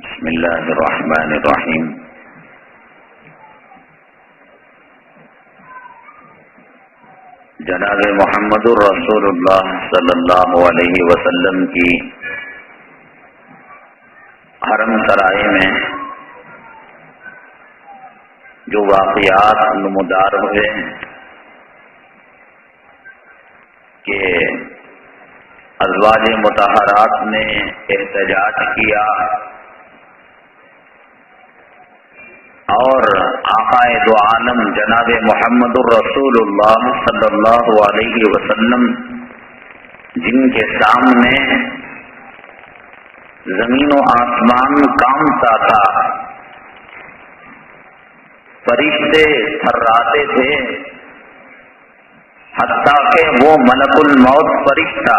بسم اللہ الرحمن الرحیم. جناب محمد الرسول اللہ صلی اللہ علیہ وسلم کی حرم سرائے میں جو واقعات نمودار ہوئے کہ ازواج مطہرات نے احتجاج کیا اور آقا دو عالم جناب محمد الرسول اللہ صلی اللہ علیہ وسلم جن کے سامنے زمین و آسمان کانپتا تھا، فرشتے تھراتے تھے، حتیٰ کہ وہ ملک الموت فرشتہ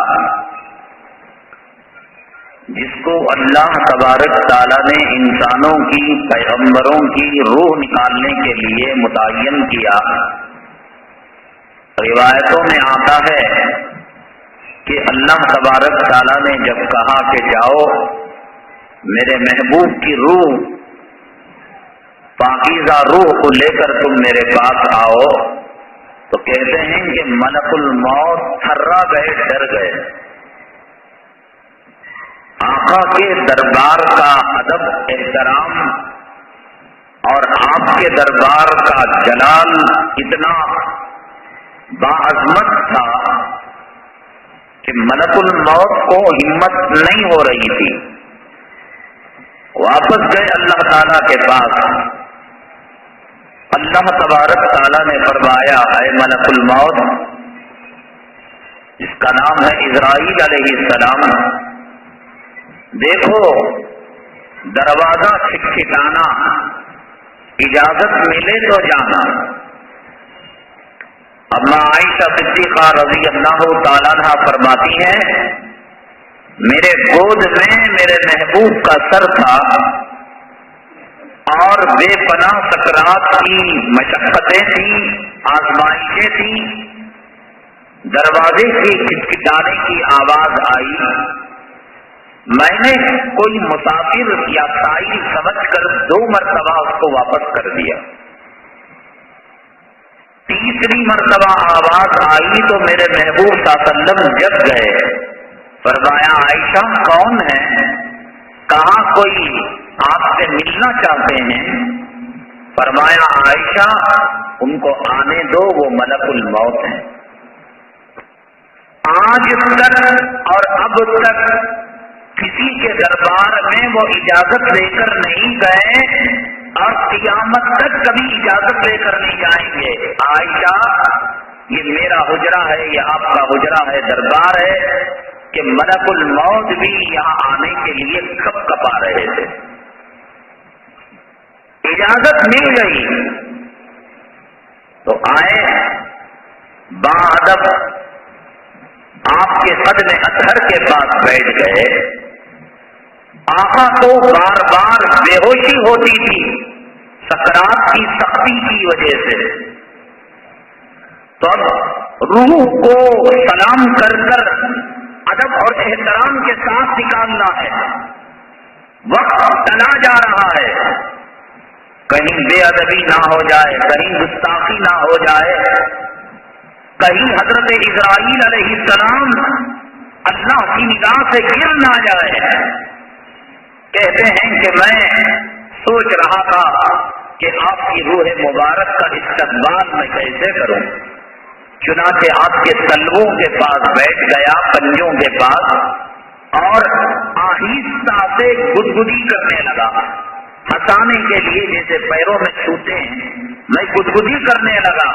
جس کو اللہ تبارک تعالیٰ نے انسانوں کی پیغمبروں کی روح نکالنے کے لیے متعین کیا، روایتوں میں آتا ہے کہ اللہ تبارک تعالیٰ نے جب کہا کہ جاؤ میرے محبوب کی روح پاکیزہ روح کو لے کر تم میرے پاس آؤ، تو کہتے ہیں کہ ملک الموت تھرا گئے، ڈر گئے. آقا کے دربار کا ادب احترام اور آپ کے دربار کا جلال اتنا باعظمت تھا کہ ملک الموت کو ہمت نہیں ہو رہی تھی. واپس گئے اللہ تعالیٰ کے پاس. اللہ تبارک تعالیٰ نے فرمایا، اے ملک الموت جس کا نام ہے اسرائیل علیہ السلام، دیکھو دروازہ کھٹکھٹانا، اجازت ملے تو جانا. اما عائشہ صدیقہ رضی اللہ تعالیٰ عنہ فرماتی ہیں، میرے گود میں میرے محبوب کا سر تھا اور بے پناہ سکرات کی مشقتیں تھیں، آزمائشیں تھیں. دروازے کی کھٹکھٹانے کی آواز آئی، میں نے کوئی مسافر یا سائل سمجھ کر 2 مرتبہ اس کو واپس کر دیا. تیسری مرتبہ آواز آئی تو میرے محبوب صلی اللہ علیہ وسلم جگ گئے. فرمایا، عائشہ کون ہے؟ کہاں کوئی آپ سے ملنا چاہتے ہیں؟ فرمایا، عائشہ ان کو آنے دو، وہ ملک الموت ہیں. آج تک اور اب تک کسی کے دربار میں وہ اجازت لے کر نہیں گئے اور قیامت تک کبھی اجازت لے کر نہیں جائیں گے. عائشہ یہ میرا حجرہ ہے، یہ آپ کا حجرہ ہے، دربار ہے، کہ ملک الموت بھی یہاں آنے کے لیے کب کپا رہے تھے. اجازت مل گئی تو آئے، باادب آپ کے قدم اطہر کے پاس بیٹھ گئے. آقا کو بار بار بے ہوشی ہوتی تھی سکرات کی سختی کی وجہ سے، تو اب روح کو سلام کر کر ادب اور احترام کے ساتھ نکالنا ہے. وقت چلا جا رہا ہے، کہیں بے ادبی نہ ہو جائے، کہیں گستاخی نہ ہو جائے، کہیں حضرت اسرائیل علیہ السلام اللہ کی نگاہ سے گر نہ جائے. کہتے ہیں کہ میں سوچ رہا تھا کہ آپ کی روح مبارک کا استقبال میں کیسے کروں، چنانچہ آپ کے تلووں کے پاس بیٹھ گیا، پنجوں کے پاس، اور آہستہ سے گدگدی کرنے لگا، ہنسانے کے لیے جیسے پیروں میں چھوتے ہیں، میں گدگدی کرنے لگا.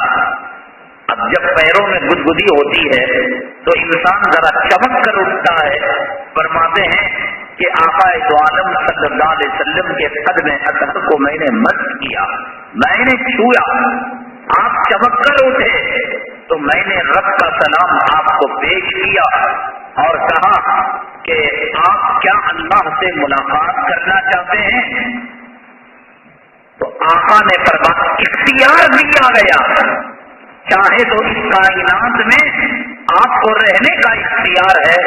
اب جب پیروں میں گدگدی ہوتی ہے تو انسان ذرا چمک کر اٹھتا ہے. فرماتے ہیں کہ آقا دو عالم صلی اللہ علیہ وسلم کے قدم اطہر کو میں نے مس کیا، میں نے چھویا، آپ چمک کر اٹھے تو میں نے رب کا سلام آپ کو پیش کیا اور کہا کہ آپ کیا اللہ سے ملاقات کرنا چاہتے ہیں؟ تو آقا نے فرمایا، اختیار دیا گیا، چاہے تو اس کائنات میں آپ کو رہنے کا اختیار ہے،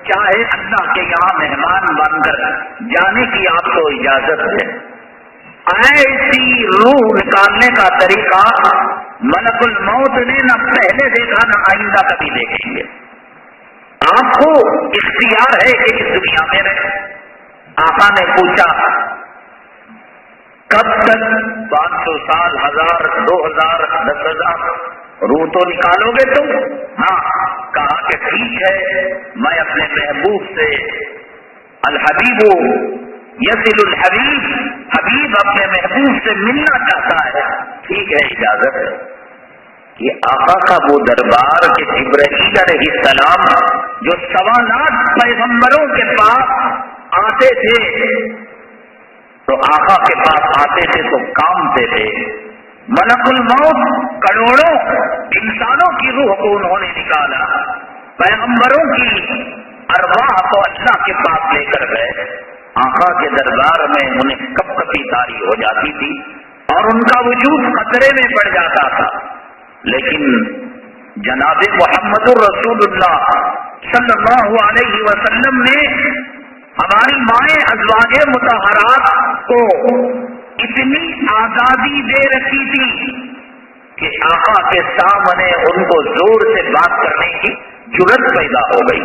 چاہے اللہ کے یہاں مہمان بن کر جانے کی آپ کو اجازت ہے۔ ایسی روح نکالنے کا طریقہ ملک الموت نے نہ پہلے دیکھا نہ آئندہ کبھی دیکھیں گے۔ آپ کو اختیار ہے کہ اس دنیا میں رہے۔ آقا نے پوچھا کب تک؟ 500 سال، 1000، 2000، 10,000 روح تو نکالو گے تم؟ ہاں۔ کہا کہ ٹھیک ہے، میں اپنے محبوب سے، الحبیب یصل الحبیب، حبیب اپنے محبوب سے ملنا چاہتا ہے۔ ٹھیک ہے، اجازت ہے۔ یہ آقا کا وہ دربار کہ جبرائیل علیہ السلام جو 1.25 لاکھ پیغمبروں کے پاس آتے تھے تو آقا کے پاس آتے تھے تو کامتے تھے۔ ملک الموت کروڑوں انسانوں کی روح کو انہوں نے نکالا، پیغمبروں کی ارواح کو اللہ کے پاس لے کر گئے۔ آقا کے دربار میں انہیں کب کبھی تاری ہو جاتی تھی اور ان کا وجود خطرے میں پڑ جاتا تھا، لیکن جناب محمد الرسول اللہ صلی اللہ علیہ وسلم نے ہماری مائیں ازواج مطہرات کو اتنی آزادی دے رکھی تھی کہ آقا کے سامنے ان کو زور سے بات کرنے کی جرت پیدا ہو گئی،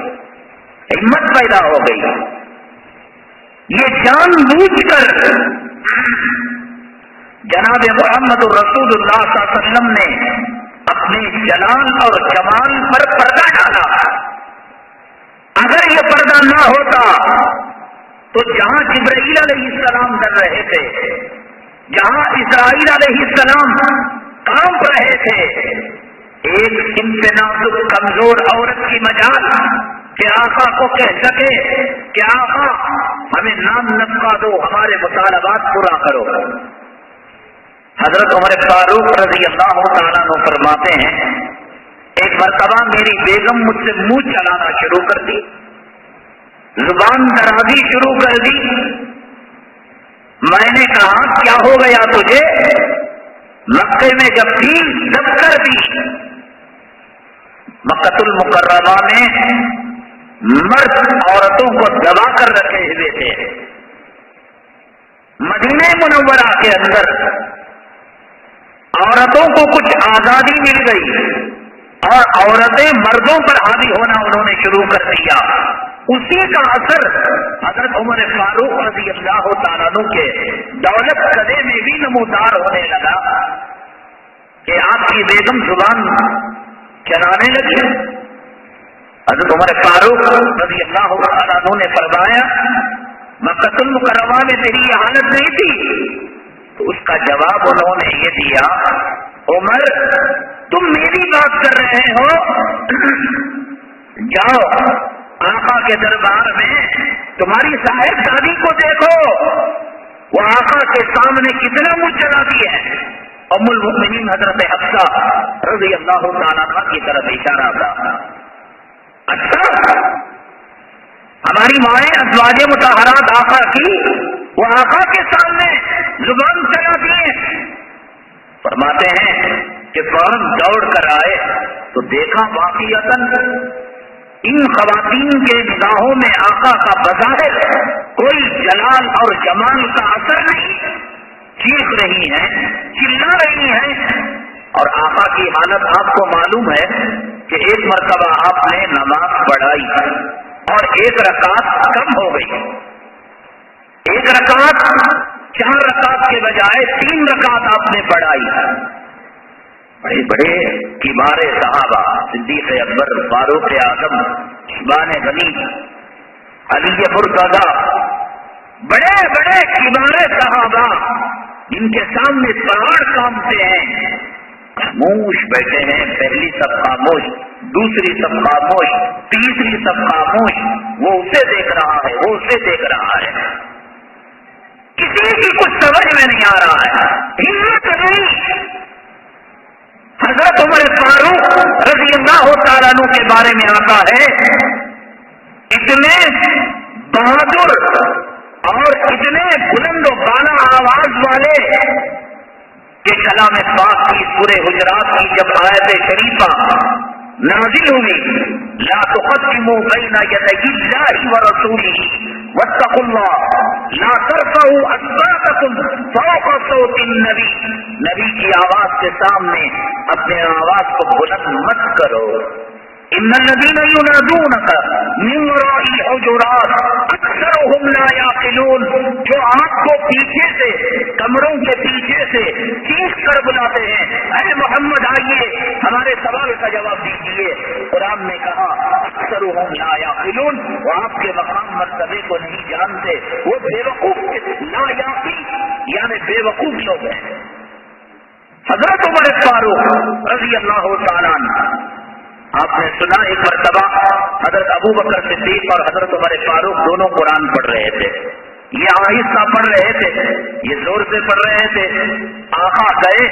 ہمت پیدا ہو گئی۔ یہ جان بوجھ کر جناب محمد الرسول اللہ صلی اللہ علیہ وسلم نے اپنے جلال اور جمال پر پردہ ڈالا۔ اگر یہ پردہ نہ ہوتا تو جہاں جبرائیل علیہ السلام ڈر رہے تھے، جہاں اسرائیل علیہ السلام کانپ رہے تھے، ایک انتناسب کمزور عورت کی مجال کہ آقا کو کہہ سکے کہ آقا ہمیں نام نسخہ دو، ہمارے مطالبات پورا کرو۔ حضرت عمر فاروق رضی اللہ تعالیٰ عنہ فرماتے ہیں ایک مرتبہ میری بیگم مجھ سے منہ چلانا شروع کر دی، زبان درازی شروع کر دی۔ میں نے کہا کیا ہو گیا تجھے؟ مکے میں جب تھی جب کر دی۔ مکہ المکرمہ میں مرد عورتوں کو دبا کر رکھے ہوئے تھے، مدینہ منورہ کے اندر عورتوں کو کچھ آزادی مل گئی اور عورتیں مردوں پر حاوی ہونا انہوں نے شروع کر دیا۔ اسی کا اثر حضرت عمر فاروق رضی اللہ تعالیٰ عنہ کے دولت قدے میں بھی نمودار ہونے لگا کہ آپ کی بیگم زبان چلانے لگی۔ حضرت عمر فاروق رضی اللہ تعالیٰ عنہ نے فرمایا مکہ المکرمہ میں تیری یہ حالت نہیں تھی؟ تو اس کا جواب انہوں نے یہ دیا عمر تم میری بات کر رہے ہو، جاؤ آقا کے دربار میں تمہاری صاحب دادی کو دیکھو، وہ آقا کے سامنے کتنا منہ چلاتی ہے۔ ام المؤمنین حضرت حفصہ رضی اللہ تعالیٰ عنہ کی طرف اشارہ تھا۔ اچھا ہماری مائیں ازواج مطہرات آقا کی وہ آقا کے سامنے زبان چلاتی ہیں۔ فرماتے ہیں کہ فوراً دوڑ کر آئے تو دیکھا واقعتاً ان خواتین کے نگاہوں میں آقا کا بظاہر کوئی جلال اور جمال کا اثر نہیں، چیخ رہی ہیں، چلا رہی ہیں، اور آقا کی حالت آپ کو معلوم ہے کہ ایک مرتبہ آپ نے نماز پڑھائی اور ایک رکعت کم ہو گئی، ایک رکعت 4 رکعت کے بجائے 3 رکعت آپ نے پڑھائی۔ بڑے بڑے کبار صحابہ، صدیق اکبر، فاروق اعظم، عثمان غنی، علی مرتضی، بڑے بڑے کبار صحابہ جن کے سامنے پہاڑ کانپتے ہیں، خاموش بیٹھے ہیں۔ پہلی سب خاموش، دوسری سب خاموش، تیسری سب خاموش، وہ اسے دیکھ رہا ہے، وہ اسے دیکھ رہا ہے، کسی کی کچھ سمجھ میں نہیں آ رہا ہے، ہمت نہیں۔ حضرت عمر فاروق رضی اللہ تعالیٰ عنہ کے بارے میں آتا ہے اتنے بہادر اور اتنے بلند و بالا آواز والے کہ کلام پاک کی سورہ حجرات کی جب آیت شریفہ نازل ہوئی لا تقدموا بین یدی اللہ ورسولہ واتقوا اللہ لا ترفعوا اصواتکم فوق صوت النبی، نبی کی آواز کے سامنے اپنے آواز کو بلند مت کرو. ان الذین ینادونک من وراء الحجرات اکثرهم لا یعقلون، جو آپ کو پیچھے سے کمروں کے پیچھے سے چیخ کر بلاتے ہیں اے محمد آئیے ہمارے سوال کا جواب دیجیے. قرآن نے کہا اکثرهم لا یعقلون، وہ آپ کے مقام مرتبے کو نہیں جانتے، وہ بے وقوف لا یعقل یعنی بے وقوف لوگ ہیں. حضرت عمر فاروق رضی اللہ تعالیٰ عنہ، آپ نے سنا ایک مرتبہ حضرت ابو بکر صدیق اور حضرت عمر فاروق دونوں قرآن پڑھ رہے تھے. یہ آہستہ پڑھ رہے تھے، یہ زور سے پڑھ رہے تھے. آقا گئے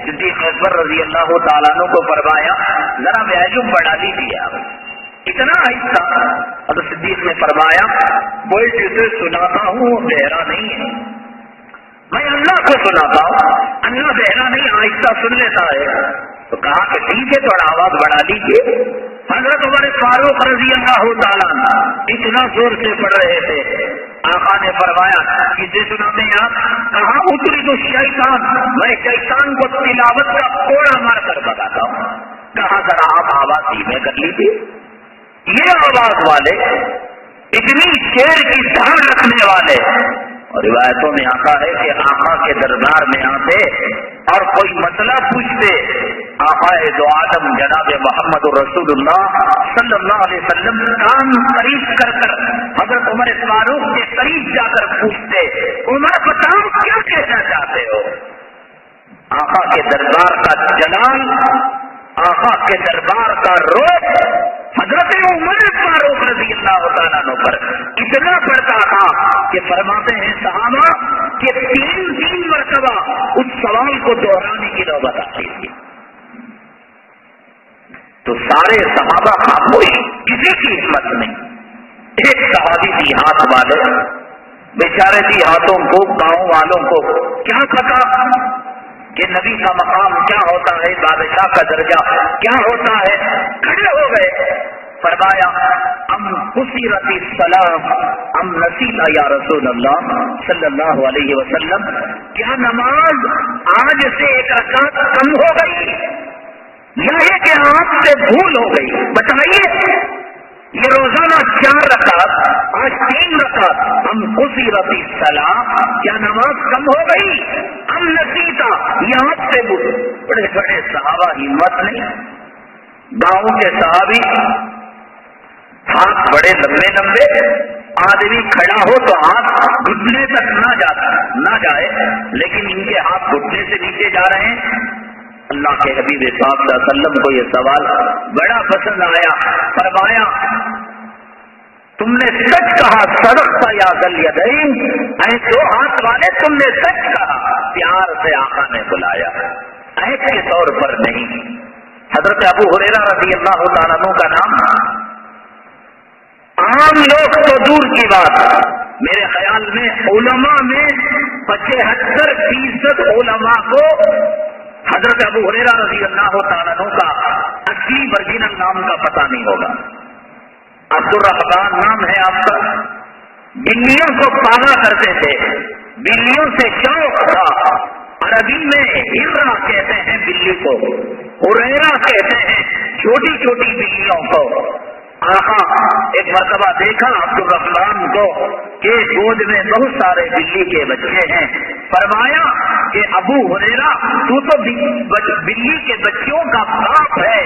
صدیق اکبر رضی اللہ تعالیٰ عنہ کو فرمایا ذرا والیوم بڑھا لیجیے آپ. اتنا آہستہ حضرت صدیق نے فرمایا وہ جسے سناتا ہوں بہرا نہیں ہے، میں اللہ کو سناتا ہوں، اللہ بہرا نہیں آہستہ سن لیتا ہے. تو کہا کہ ٹھیک ہے تھوڑا آواز بڑھا لیجیے. حضرت عمر فاروق رضی اللہ تعالیٰ اتنا زور سے پڑھ رہے تھے. آقا نے فرمایا کسے سناتے ہیں آپ؟ کہا اتری تو شیطان، میں شیطان کو تلاوت کا کوڑا مار کر بتاتا ہوں. کہا ذرا آپ آواز دھیمے کر لیجیے. یہ آواز والے اتنی شیر کی دھار رکھنے والے، اور روایتوں میں آتا ہے کہ آقا کے دربار میں آتے اور کوئی مسئلہ پوچھتے، آقا دو عالم جناب محمد رسول اللہ صلی اللہ علیہ وسلم کام قریب کر کر حضرت عمر فاروق کے قریب جا کر پوچھتے عمر بتاؤ کیا کہنا چاہتے ہو. آقا کے دربار کا جلال، آقا کے دربار کا روح حضرت عمر فاروق رضی اللہ تعالیٰ عنہ پر اتنا پڑتا تھا کہ فرماتے ہیں صحابہ کہ تین مرتبہ اس سوال کو دہرانے کی نوبت آتی تھی. تو سارے صحابہ کوئی کسی کی ہمت نہیں. ایک صحابی تھی ہاتھ والے، بیچارے تھی ہاتھوں کو، گاؤں والوں کو کیا پتا کہ نبی کا مقام کیا ہوتا ہے، بادشاہ کا درجہ کیا ہوتا ہے. کھڑے ہو گئے، فرمایا ام قصرت الصلاۃ ام نسینا یا رسول اللہ صلی اللہ علیہ وسلم، کیا نماز آج سے ایک رکعت کم ہو گئی یا یہ کہ آپ سے بھول ہو گئی؟ بتائیے. یہ روزانہ 4 رکعت آج 3 رکعت. ہم قصرت الصلاۃ، کیا نماز کم ہو گئی؟ ہم نسیتا، یہ آپ سے بھول. بڑے بڑے صحابہ ہمت نہیں. گاؤں کے صحابی ہاتھ بڑے لمبے لمبے، آدمی کھڑا ہو تو ہاتھ گھٹنے تک نہ جائے، لیکن ان کے ہاتھ گھٹنے سے نیچے جا رہے ہیں. اللہ کے حبیب صاحب صلی اللہ علیہ وسلم کو یہ سوال بڑا پسند آیا. فرمایا تم نے سچ کہا، صدقت یا ذل یدین، اے 2 ہاتھ والے تم نے سچ کہا. پیار سے آقا نے بلایا، عہد کے طور پر نہیں. حضرت ابو ہریرہ رضی اللہ تعالیٰ عنہ کا نام عام لوگ تو دور کی بات، میرے خیال میں علماء میں 75% علماء کو حضرت ابو ہریرہ رضی اللہ تعالیٰ عنہ کا اصلی ورجنل نام کا پتہ نہیں ہوگا. عبد الرحمن نام ہے آپ کا. بلیوں کو پالا کرتے تھے، بلیوں سے شوق تھا. عربی میں ہرا کہتے ہیں بلی کو، ہریرہ کہتے ہیں چھوٹی چھوٹی بلیوں کو. آقا ایک مرتبہ دیکھا عبد الرحمن کو کہ گود میں بہت سارے بلی کے بچے ہیں. فرمایا کہ ابو ہریرہ تو بلی کے بچوں کا باپ ہے.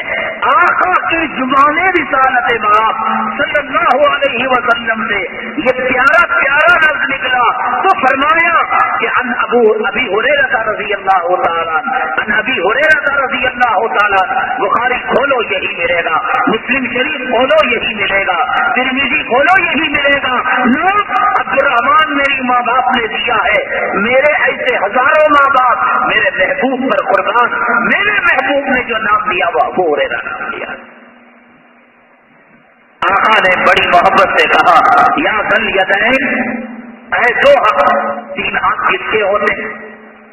آقا کی زبان رسالت باپ صلی اللہ علیہ وسلم سے یہ پیارا پیارا لفظ نکلا تو فرمایا کہ ان ابی ہریرہ رضی اللہ تعالیٰ ان ابی ہریرہ رضی اللہ تعالیٰ. بخاری کھولو یہی ملے گا، مسلم شریف کھولو یہی ملے گا، ترمذی کھولو یہی ملے گا. لوگ عبد الرحمان میری ماں باپ نے دیا ہے، میرے ایسے ہزاروں ماں باپ میرے محبوب پر قربان. میرے محبوب نے جو نام دیا وہ ابو ہریرہ نام دیا. آقا نے بڑی محبت سے کہا یا ذل یدین، اے 2 ہاتھ. 3 ہاتھ کس کے ہوتے؟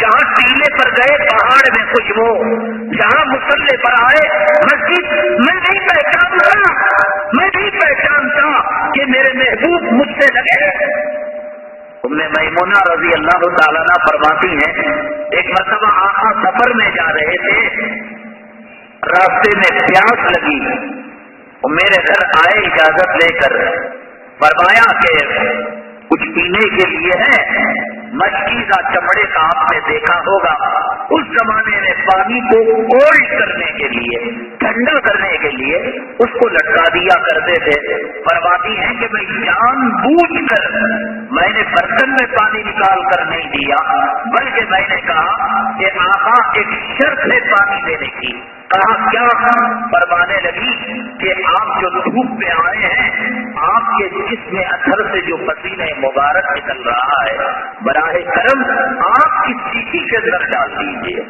جہاں ٹیلے پر گئے پہاڑ میں خوشبو، جہاں مسلح پر آئے مسجد، میں نہیں پہچانتا کہ میرے محبوب مجھ سے لگے۔ ام میمونہ رضی اللہ تعالیٰ عنہ فرماتی ہیں ایک مرتبہ آقا سفر میں جا رہے تھے، راستے میں پیاس لگی، میرے گھر آئے اجازت لے کر، فرمایا کہ کچھ پینے کے لیے ہے؟ مشکیزہ چمڑے کا آپ نے دیکھا ہوگا، اس زمانے میں پانی کو کولڈ کرنے کے لیے، ٹھنڈا کرنے کے لیے اس کو لٹکا دیا کرتے تھے۔ فرماتی ہیں کہ میں جان بوجھ کر میں نے برتن میں پانی نکال کر نہیں دیا، بلکہ میں نے کہا کہ آقا ایک شرط ہے پانی دینے کی۔ کہا کیا؟ فرمانے لگی کہ آپ جو دھوپ میں آئے ہیں، آپ کے جسم اثر سے جو پسینہ مبارک نکل رہا ہے، براہ کرم آپ کی شیشی کے اندر ڈال دیجیے۔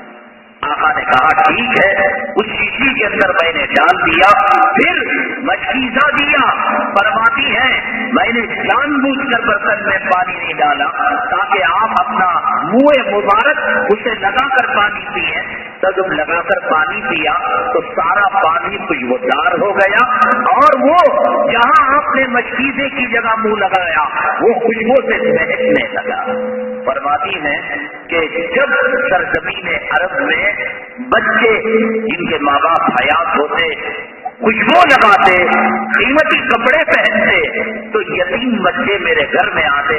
آقا نے کہا ٹھیک ہے، اس شیشی کے اندر میں نے ڈال دیا، پھر مشکیزہ دیا۔ فرماتی ہیں میں نے جان بوجھ کر برتن میں پانی نہیں ڈالا تاکہ آپ اپنا منہ مبارک اسے لگا کر پانی پیئیں۔ تو جب لگا کر پانی پیا تو سارا پانی خوشبودار ہو گیا، اور وہ جہاں آپ نے مشکیزے کی جگہ منہ لگایا وہ خوشبو سے بہکنے لگا۔ فرماتی ہیں کہ جب سرزمین عرب میں بچے جن کے ماں باپ حیات ہوتے خوشبو لگاتے، قیمتی کپڑے پہنتے، تو یتیم بچے میرے گھر میں آتے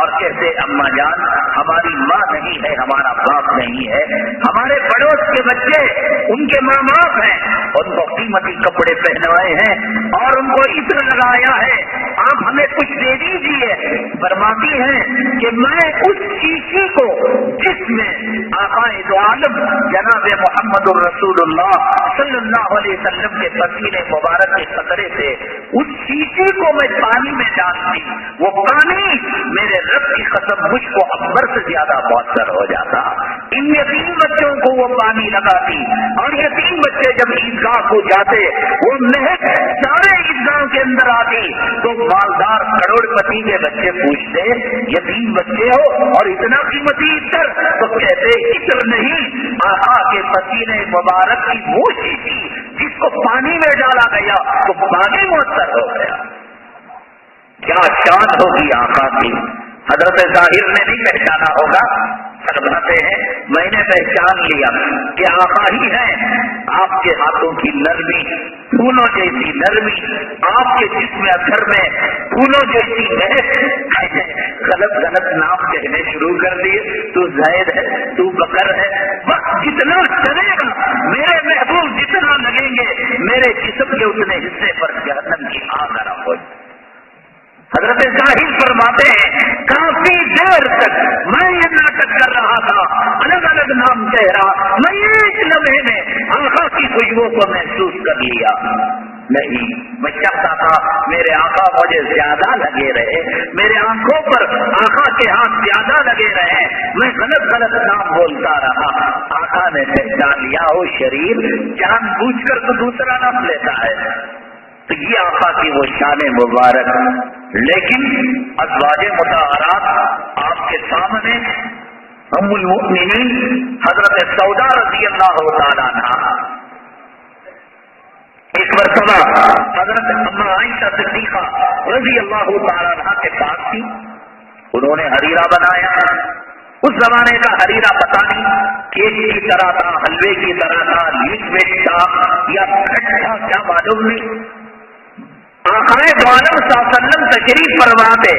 اور کہتے اماں جان ہماری ماں نہیں ہے، ہمارا باپ نہیں ہے، ہمارے پڑوس کے بچے ان کے ماں باپ ہیں، ان کو قیمتی کپڑے پہنوائے ہیں اور ان کو عطر لگایا ہے، آپ ہمیں کچھ دے دیجیے۔ فرماتی ہیں کہ میں اس شیشی کو جس میں آقا دو عالم جناب محمد الرسول اللہ صلی اللہ علیہ وسلم کے پسینے مبارک کے قطرے سے اس شیشی کو میں پانی میں ڈالتی، وہ پانی میرے رب کی قسم مجھ کو عنبر سے زیادہ مؤثر ہو جاتا۔ ان یتیم بچوں کو وہ پانی لگاتی، اور یتیم بچے جب عیدگاہ کو جاتے وہ مہک سارے عیدگاہ کے اندر آتی، تو مالدار کروڑ پتی کے بچے پوچھتے یتیم بچے ہو اور اتنا قیمتی عطر؟ تو کہتے عطر نہیں، آقا کے پسینے مبارک کی وہ شیشی جس کو پانی میں ڈالا گیا تو پانی مؤثر ہو گیا۔ کیا شان ہوگی آقا کی! حضرت ظاہر نے نہیں پہچانا ہوگا، فرماتے ہیں میں نے پہچان لیا کہ آقا ہی ہے۔ آپ کے ہاتھوں کی نرمی، پھولوں جیسی نرمی، آپ کے جسم اثر میں پھولوں جیسی مہک۔ غلط نام کہنے شروع کر دیے، تو زید ہے، تو بکر ہے، بس جتنا چلے گا میرے محبوب جتنا لگیں گے میرے جسم کے اتنے حصے پر جہنم کی آگ نہ ہو۔ حضرت ظاہر فرماتے ہیں کافی دیر تک میں یہ ناٹک کر رہا تھا، الگ الگ نام کہہ رہا، میں ایک لمحے میں آقا کی خوشبو کو محسوس کر لیا۔ نہیں، میں چاہتا تھا میرے آقا مجھے زیادہ لگے رہے، میرے آنکھوں پر آقا کے ہاتھ زیادہ لگے رہے، میں غلط نام بولتا رہا۔ آقا نے پہچان لیا وہ شریر جان بوجھ کر تو دوسرا نام لیتا ہے۔ تو یہ آقا کی وہ شان مبارک۔ لیکن ازواج مطہرات آپ کے سامنے ام المؤمنین حضرت سودا رضی اللہ تعالیٰ عنہ ایک مرتبہ حضرت اما عائشہ صدیقہ رضی اللہ تعالیٰ عنہ کے پاس تھی، انہوں نے حریرہ بنایا۔ اس زمانے کا حریرہ پتہ نہیں کیک کی طرح تھا، حلوے کی طرح تھا، لکوڈ تھا یا کھٹا، کیا معلوم نہیں۔ آقا دو عالم صلی اللہ علیہ وسلم تشریف فرماتے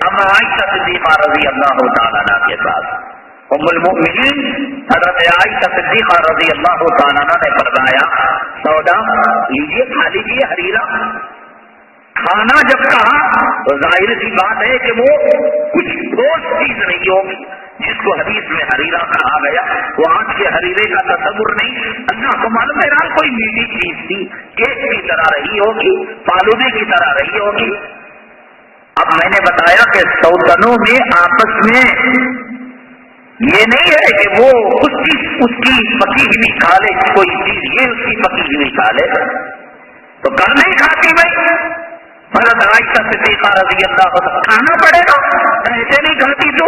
اما عائشہ صدیقہ رضی اللہ تعالیٰ عنہ کے پاس۔ ام المؤمنین حضرت عائشہ صدیقہ رضی اللہ تعالیٰ عنہ نے فرمایا سودا لیجیے، کھا لیجیے حریرہ۔ کھانا جب کہا تو ظاہر سی بات ہے کہ وہ کچھ ٹھوس چیز نہیں ہوگی جس کو حدیث میں حریرہ کہا گیا، وہ آج کے حریرے کا تصور نہیں، اللہ کو معلوم ہے کوئی میٹھی چیز تھی، کیک کی طرح رہی ہوگی، فالودے کی طرح رہی ہوگی۔ اب میں نے بتایا کہ سوتنوں میں آپس میں یہ نہیں ہے کہ وہ اس کی پکی ہوئی کھا لے کوئی چیز، یہ اس کی پکی ہوئی کھا لے تو کر نہیں کھاتی بھائی۔ حضرت عائشہ صدیقہ رضی اللہ عنہ کھانا پڑے گا، ایسے نہیں کھاتی تو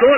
2